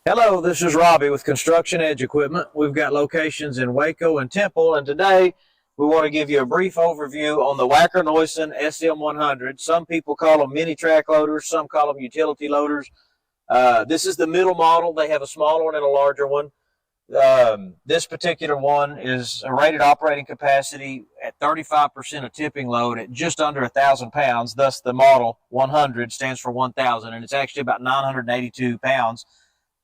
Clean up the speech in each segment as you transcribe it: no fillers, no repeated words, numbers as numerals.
Hello, this is Robbie with Construction Edge Equipment. We've got locations in Waco and Temple, and today we want to give you a brief overview on the Wacker Neuson SM100. Some people call them mini track loaders, some call them utility loaders. This is the middle model. They have a smaller one and a larger one. This particular one is a rated operating capacity at 35% of tipping load at just under 1,000 pounds. Thus, the model 100 stands for 1,000, and it's actually about 982 pounds.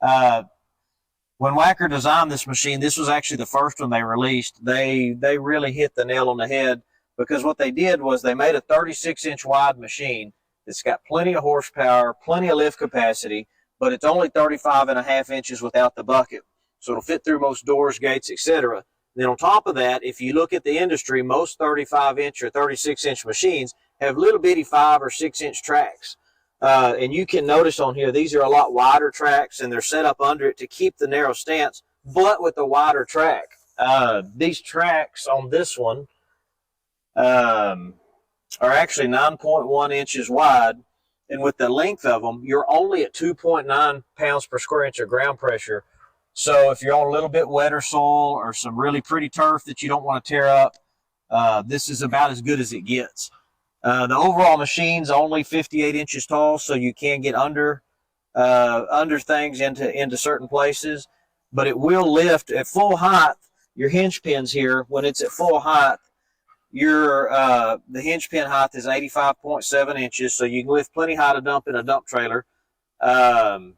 When Wacker designed this machine, this was actually the first one they released. They really hit the nail on the head, because what they did was they made a 36-inch wide machine that's got plenty of horsepower, plenty of lift capacity, but it's only 35.5 inches without the bucket. So it'll fit through most doors, gates, etc. Then on top of that, if you look at the industry, most 35-inch or 36-inch machines have little bitty 5 or 6-inch tracks. And you can notice on here, these are a lot wider tracks, and they're set up under it to keep the narrow stance, but with the wider track. These tracks on this one are actually 9.1 inches wide, and with the length of them, you're only at 2.9 pounds per square inch of ground pressure. So if you're on a little bit wetter soil or some really pretty turf that you don't want to tear up, this is about as good as it gets. The overall machine's only 58 inches tall, so you can get under things into certain places, but it will lift at full height. Your hinge pins here, when it's at full height, the hinge pin height is 85.7 inches, so you can lift plenty high to dump in a dump trailer. The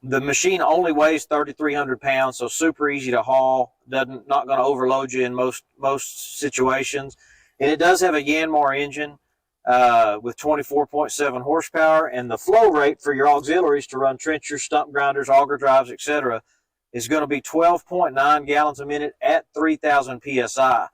machine only weighs 3,300 pounds, so super easy to haul. Not going to overload you in most situations. And it does have a Yanmar engine with 24.7 horsepower, and the flow rate for your auxiliaries to run trenchers, stump grinders, auger drives, etc. is going to be 12.9 gallons a minute at 3,000 psi.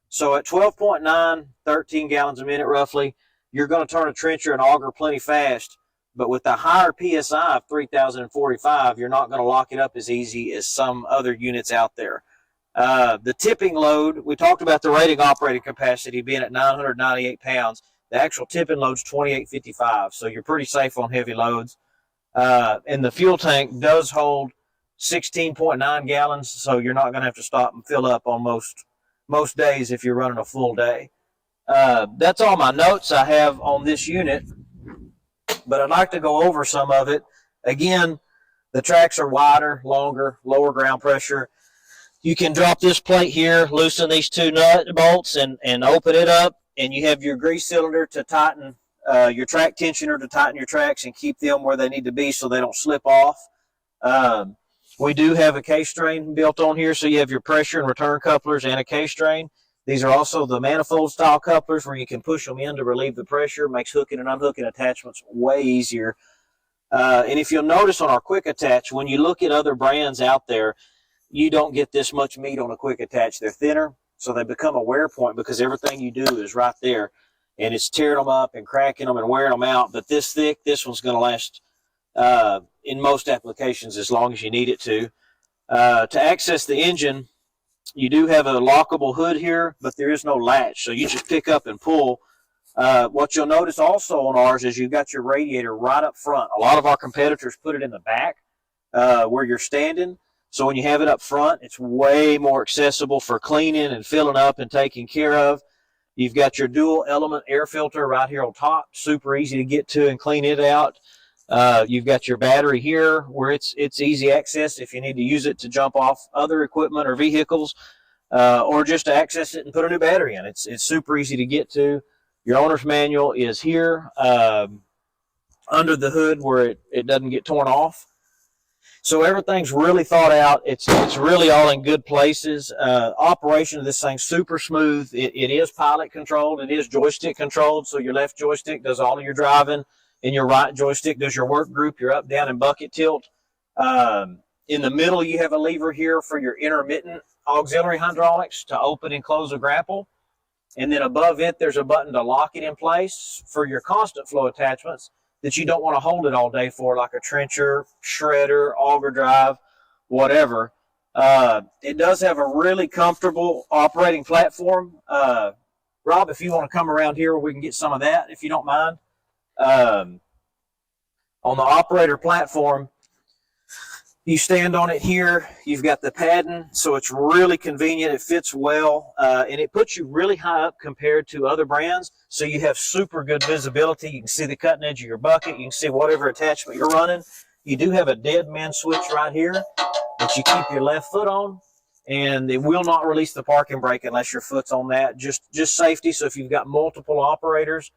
So at 12.9, 13 gallons a minute roughly, you're going to turn a trencher and auger plenty fast. But with the higher PSI of 3,045, you're not going to lock it up as easy as some other units out there. The tipping load, we talked about the rating operating capacity being at 998 pounds. The actual tipping load's 2855, so you're pretty safe on heavy loads. And the fuel tank does hold 16.9 gallons, so you're not going to have to stop and fill up on most days if you're running a full day. That's all my notes I have on this unit, but I'd like to go over some of it. Again, the tracks are wider, longer, lower ground pressure. You can drop this plate here, loosen these two nut bolts, and open it up, and you have your grease cylinder to tighten your track tensioner to tighten your tracks and keep them where they need to be so they don't slip off. We do have a K-strain built on here, so you have your pressure and return couplers and a K-strain. These are also the manifold style couplers where you can push them in to relieve the pressure. Makes hooking and unhooking attachments way easier. And if you'll notice on our quick attach, when you look at other brands out there, you don't get this much meat on a quick attach. They're thinner, so they become a wear point because everything you do is right there. And it's tearing them up and cracking them and wearing them out. But this thick, this one's going to last in most applications as long as you need it to. To access the engine, you do have a lockable hood here, but there is no latch, so you just pick up and pull. What you'll notice also on ours is you've got your radiator right up front. A lot of our competitors put it in the back where you're standing. So when you have it up front, it's way more accessible for cleaning and filling up and taking care of. You've got your dual element air filter right here on top, super easy to get to and clean it out. You've got your battery here where it's easy access if you need to use it to jump off other equipment or vehicles, or just to access it and put a new battery in. It's super easy to get to. Your owner's manual is here under the hood where it doesn't get torn off. So everything's really thought out. It's really all in good places. Operation of this thing's super smooth. It is pilot controlled. It is joystick controlled. So your left joystick does all of your driving, and your right joystick does your work group, your up, down, and bucket tilt. In the middle, you have a lever here for your intermittent auxiliary hydraulics to open and close a grapple. And then above it, there's a button to lock it in place for your constant flow attachments that you don't want to hold it all day for, like a trencher, shredder, auger drive, whatever. It does have a really comfortable operating platform. Rob, if you want to come around here, we can get some of that, if you don't mind. On the operator platform, You stand on it here. You've got the padding, so it's really convenient. It fits well, and it puts you really high up compared to other brands, so you have super good visibility. You can see the cutting edge of your bucket. You can see whatever attachment you're running. You do have a dead man switch right here that you keep your left foot on, and it will not release the parking brake unless your foot's on that. Just safety. So if you've got multiple operators,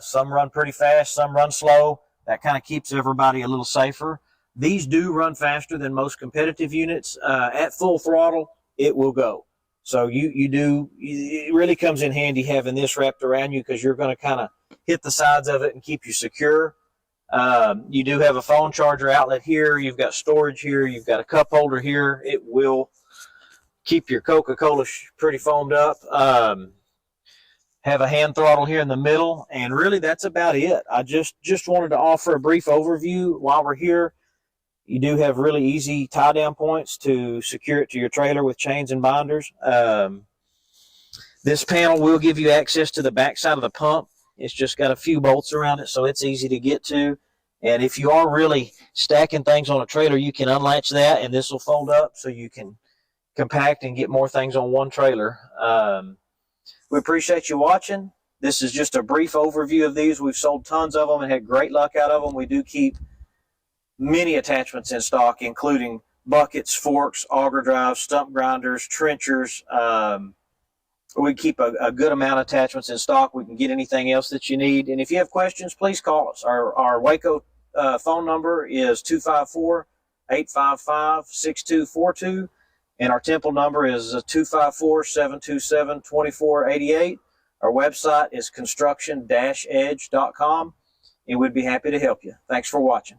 some run pretty fast, some run slow. That kind of keeps everybody a little safer. These do run faster than most competitive units. At full throttle, it will go. So it really comes in handy having this wrapped around you, because you're going to kind of hit the sides of it and keep you secure. You do have a phone charger outlet here. You've got storage here. You've got a cup holder here. It will keep your Coca-Cola pretty foamed up. Have a hand throttle here in the middle, and really that's about it. I just wanted to offer a brief overview while we're here. You do have really easy tie-down points to secure it to your trailer with chains and binders. This panel will give you access to the back side of the pump. It's just got a few bolts around it, so it's easy to get to. And if you are really stacking things on a trailer, you can unlatch that, and this will fold up so you can compact and get more things on one trailer. We appreciate you watching. This is just a brief overview of these. We've sold tons of them and had great luck out of them. We do keep many attachments in stock, including buckets, forks, auger drives, stump grinders, trenchers. We keep a good amount of attachments in stock. We can get anything else that you need. And if you have questions, please call us. Our Waco phone number is 254-855-6242. And our Temple number is 254-727-2488. Our website is construction-edge.com. And we'd be happy to help you. Thanks for watching.